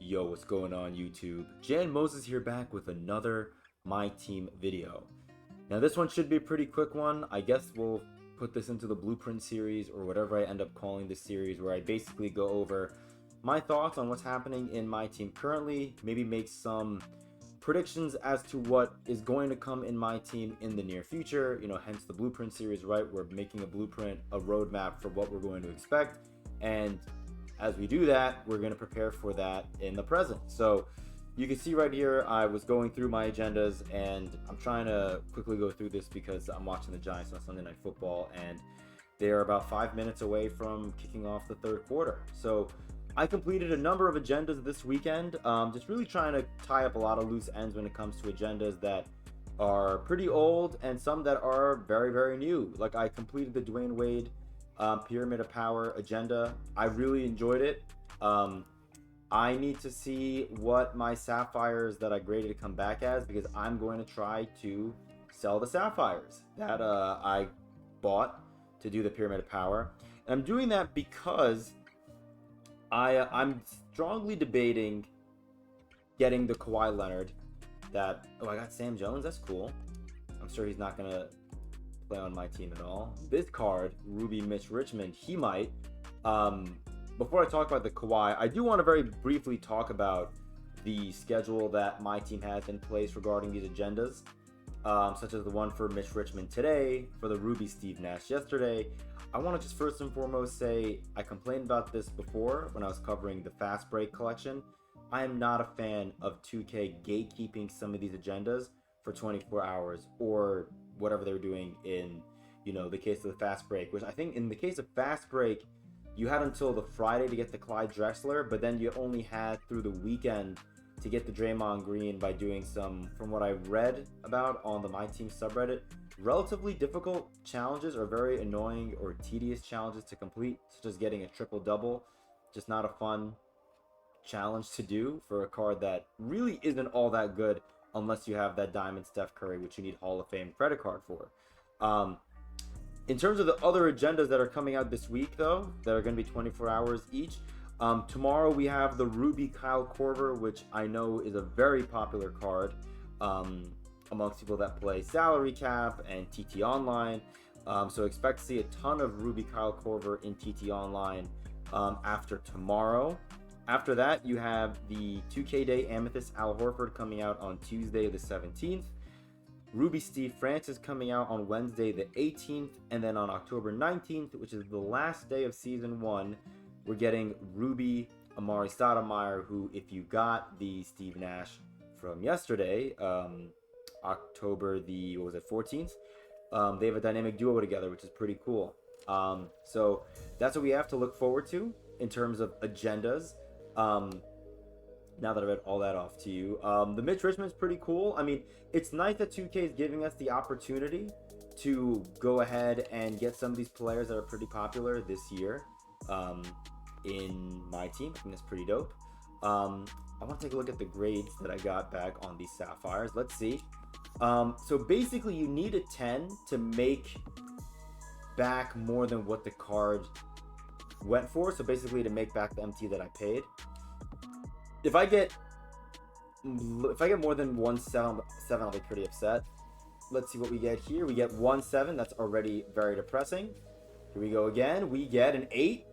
Yo, what's going on YouTube? Jan Moses here back with another My Team video. Now this one should be a pretty quick one. I guess we'll put this into the blueprint series or whatever I end up calling this series, where I basically go over my thoughts on what's happening in my team currently, maybe make some predictions as to what is going to come in my team in the near future, hence the blueprint series, right? We're making a blueprint, a roadmap for what we're going to expect, and as we do that, we're going to prepare for that in the present. So you can see right here, I was going through my agendas, and I'm trying to quickly go through this because I'm watching the Giants on Sunday Night Football, and they're about 5 minutes away from kicking off the third quarter. So I completed a number of agendas this weekend, just really trying to tie up a lot of loose ends when it comes to agendas that are pretty old and some that are very, very new. Like I completed the Dwayne Wade Pyramid of Power agenda. I really enjoyed it. I need to see what my sapphires that I graded come back as, because I'm going to try to sell the sapphires that I bought to do the Pyramid of Power. And I'm doing that because I'm strongly debating getting the Kawhi Leonard that, I got Sam Jones, that's cool. I'm sure he's not gonna play on my team at all. This card, Ruby Mitch Richmond, he might. Before I talk about the Kawhi, I do want to very briefly talk about the schedule that my team has in place regarding these agendas, such as the one for Mitch Richmond today, for the Ruby Steve Nash yesterday. I want to just first and foremost say, I complained about this before when I was covering the Fast Break collection. I am not a fan of 2K gatekeeping some of these agendas for 24 hours or whatever they were doing in, the case of the Fast Break, which I think in the case of Fast Break, you had until the Friday to get the Clyde Drexler, but then you only had through the weekend to get the Draymond Green by doing some, from what I read about on the My Team subreddit, relatively difficult challenges or very annoying or tedious challenges to complete, such as getting a triple-double. Just not a fun challenge to do for a card that really isn't all that good unless you have that Diamond Steph Curry, which you need Hall of Fame credit card for. In terms of the other agendas that are coming out this week, though, that are going to be 24 hours each, tomorrow we have the Ruby Kyle Korver, which I know is a very popular card amongst people that play Salary Cap and TT Online. So expect to see a ton of Ruby Kyle Korver in TT Online after tomorrow. After that, you have the 2K Day Amethyst Al Horford coming out on Tuesday the 17th. Ruby Steve Francis coming out on Wednesday the 18th. And then on October 19th, which is the last day of Season 1, we're getting Ruby Amari Stoudemire, who, if you got the Steve Nash from yesterday, October the, 14th, they have a dynamic duo together, which is pretty cool. So that's what we have to look forward to in terms of agendas. Now that I read all that off to you, the Mitch Richmond's pretty cool. I mean, it's nice that 2K is giving us the opportunity to go ahead and get some of these players that are pretty popular this year in my team. I think that's pretty dope. I want to take a look at the grades that I got back on these sapphires. Let's see. So basically, you need a 10 to make back more than what the card went for. So basically, to make back the MT that I paid. If I get more than 1-7, I'll be pretty upset. Let's see what we get here. We get 1-7. That's already very depressing. Here we go again. We get an 8.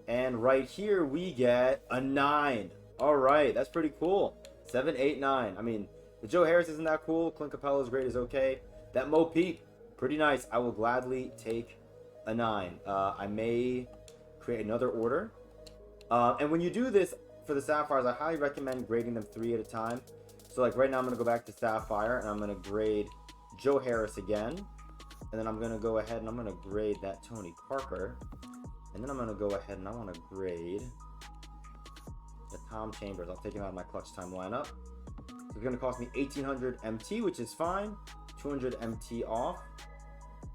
And right here, we get a 9. All right, that's pretty cool. 7, 8, 9. I mean, the Joe Harris isn't that cool. Clint Capella's grade is okay. That Mo Peep, pretty nice. I will gladly take a 9. I may create another order. And when you do this for the Sapphires, I highly recommend grading them 3 at a time. So like right now, I'm going to go back to Sapphire, and I'm going to grade Joe Harris again. And then I'm going to go ahead and I'm going to grade that Tony Parker. And then I'm going to go ahead and I want to grade the Tom Chambers. I'll take him out of my clutch time lineup. So it's going to cost me 1800 MT, which is fine. 200 MT off.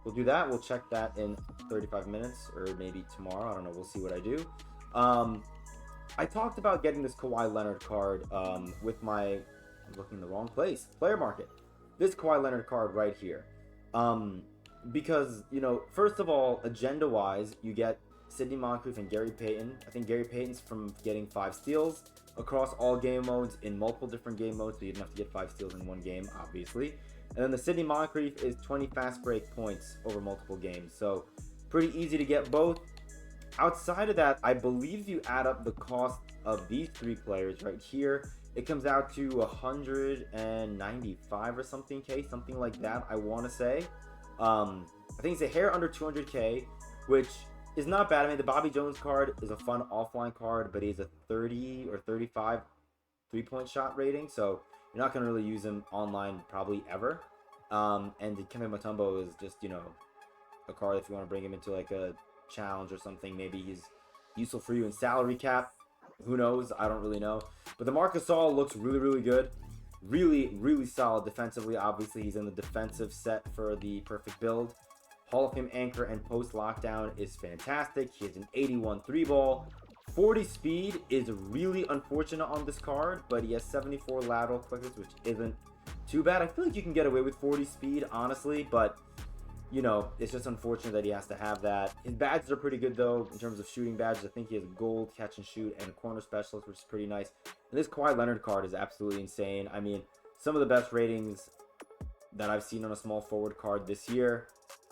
We'll do that. We'll check that in 35 minutes or maybe tomorrow. I don't know. We'll see what I do. I talked about getting this Kawhi Leonard card with my, I'm looking in the wrong place, player market. This Kawhi Leonard card right here. Because, first of all, agenda-wise, you get Sidney Moncrief, and Gary Payton. I think Gary Payton's from getting 5 steals across all game modes in multiple different game modes, so you didn't have to get 5 steals in one game, obviously. And then the Sidney Moncrief is 20 fast break points over multiple games, so pretty easy to get both. Outside of that, I believe you add up the cost of these 3 players right here, it comes out to 195 or something K, something like that, I want to say. I think it's a hair under 200K, which is not bad. I mean, the Bobby Jones card is a fun offline card, but he's a 30 or 35 3-point shot rating, so you're not going to really use him online probably ever. And Kevin Mutombo is just, you know, a card if you want to bring him into like a challenge or something. Maybe he's useful for you in salary cap. Who knows? I don't really know. But the Marc Gasol looks really, really good. Really, really solid defensively. Obviously, he's in the defensive set for the perfect build. Hall of Fame anchor and post lockdown is fantastic. He has an 81 3-ball. 40 speed is really unfortunate on this card, but he has 74 lateral quickness, which isn't too bad. I feel like you can get away with 40 speed, honestly, but you know, it's just unfortunate that he has to have that. His badges are pretty good, though, in terms of shooting badges. I think he has a gold catch and shoot and a corner specialist, which is pretty nice. And this Kawhi Leonard card is absolutely insane. I mean, some of the best ratings that I've seen on a small forward card this year.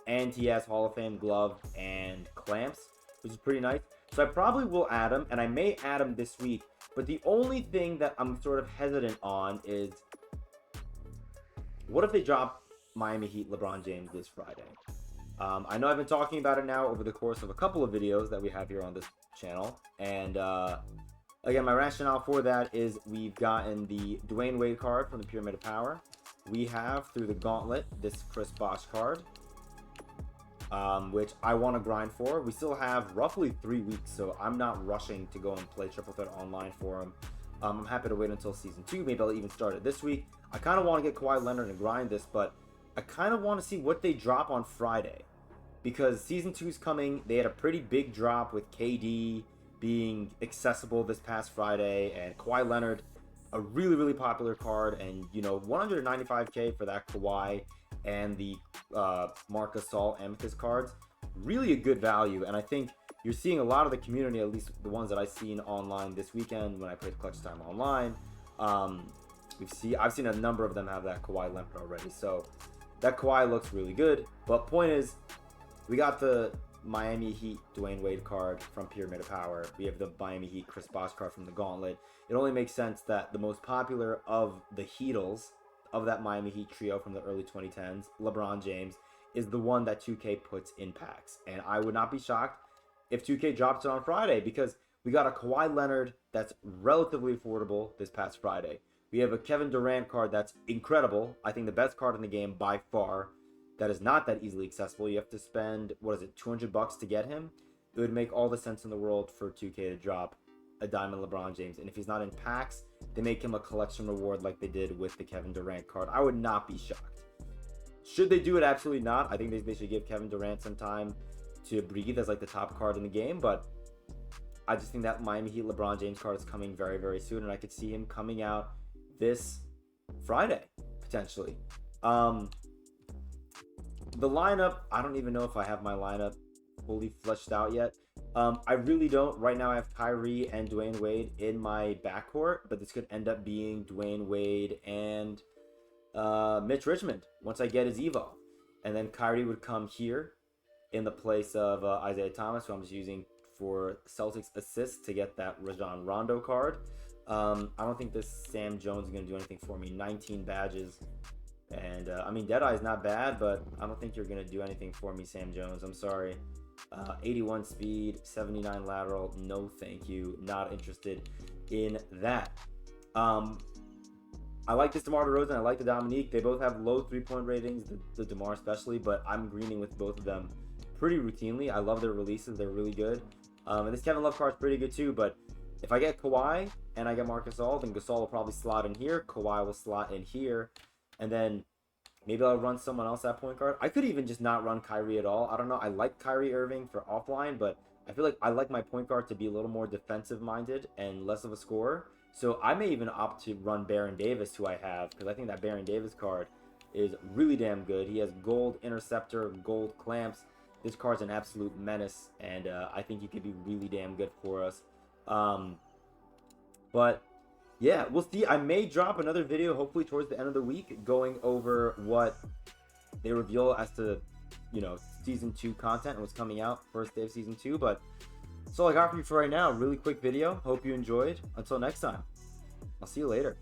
And he has Hall of Fame glove and clamps, which is pretty nice. So I probably will add him, and I may add him this week. But the only thing that I'm sort of hesitant on is, what if they drop Miami Heat LeBron James this Friday? I know I've been talking about it now over the course of a couple of videos that we have here on this channel. And again, my rationale for that is we've gotten the Dwayne Wade card from the Pyramid of Power. We have, through the Gauntlet, this Chris Bosh card, which I want to grind for. We still have roughly 3 weeks, so I'm not rushing to go and play Triple Threat Online for him. I'm happy to wait until Season 2. Maybe I'll even start it this week. I kind of want to get Kawhi Leonard and grind this, but I kind of want to see what they drop on Friday, because Season 2 is coming. They had a pretty big drop with KD being accessible this past Friday, and Kawhi Leonard, a really, really popular card, and, you know, 195K for that Kawhi and the Marc Gasol Amethyst cards, really a good value. And I think you're seeing a lot of the community, at least the ones that I've seen online this weekend when I played Clutch Time Online, I've seen a number of them have that Kawhi Leonard already, so that Kawhi looks really good. But point is, we got the Miami Heat Dwayne Wade card from Pyramid of Power. We have the Miami Heat Chris Bosh card from the Gauntlet. It only makes sense that the most popular of the Heatles, of that Miami Heat trio from the early 2010s, LeBron James, is the one that 2K puts in packs. And I would not be shocked if 2K drops it on Friday, because we got a Kawhi Leonard that's relatively affordable this past Friday. We have a Kevin Durant card that's incredible. I think the best card in the game by far. That is not that easily accessible. You have to spend, what is it, $200 to get him? It would make all the sense in the world for 2K to drop a Diamond LeBron James. And if he's not in packs, they make him a collection reward like they did with the Kevin Durant card. I would not be shocked. Should they do it? Absolutely not. I think they should give Kevin Durant some time to breathe as like the top card in the game. But I just think that Miami Heat LeBron James card is coming very, very soon. And I could see him coming out this Friday, potentially. The lineup, I don't even know if I have my lineup fully fleshed out yet. I really don't. Right now I have Kyrie and Dwayne Wade in my backcourt, but this could end up being Dwayne Wade and Mitch Richmond once I get his Evo. And then Kyrie would come here in the place of Isaiah Thomas, who I'm just using for Celtics assists to get that Rajon Rondo card. I don't think this Sam Jones is going to do anything for me. 19 badges. And, I mean, Deadeye is not bad, but I don't think you're going to do anything for me, Sam Jones. I'm sorry. 81 speed, 79 lateral. No, thank you. Not interested in that. I like this DeMar DeRozan. I like the Dominique. They both have low three-point ratings, the DeMar especially, but I'm greening with both of them pretty routinely. I love their releases. They're really good. And this Kevin Love card is pretty good, too, but if I get Kawhi and I get Marc Gasol, then Gasol will probably slot in here. Kawhi will slot in here. And then maybe I'll run someone else at point guard. I could even just not run Kyrie at all. I don't know. I like Kyrie Irving for offline, but I feel like I like my point guard to be a little more defensive-minded and less of a scorer. So I may even opt to run Baron Davis, who I have, because I think that Baron Davis card is really damn good. He has gold interceptor, gold clamps, this card's an absolute menace, and I think he could be really damn good for us. But yeah, we'll see. I may drop another video, hopefully towards the end of the week, going over what they reveal as to, you know, season 2 content and what's coming out first day of season 2. But that's all I got for you for right now. Really quick video. Hope you enjoyed. Until next time, I'll see you later.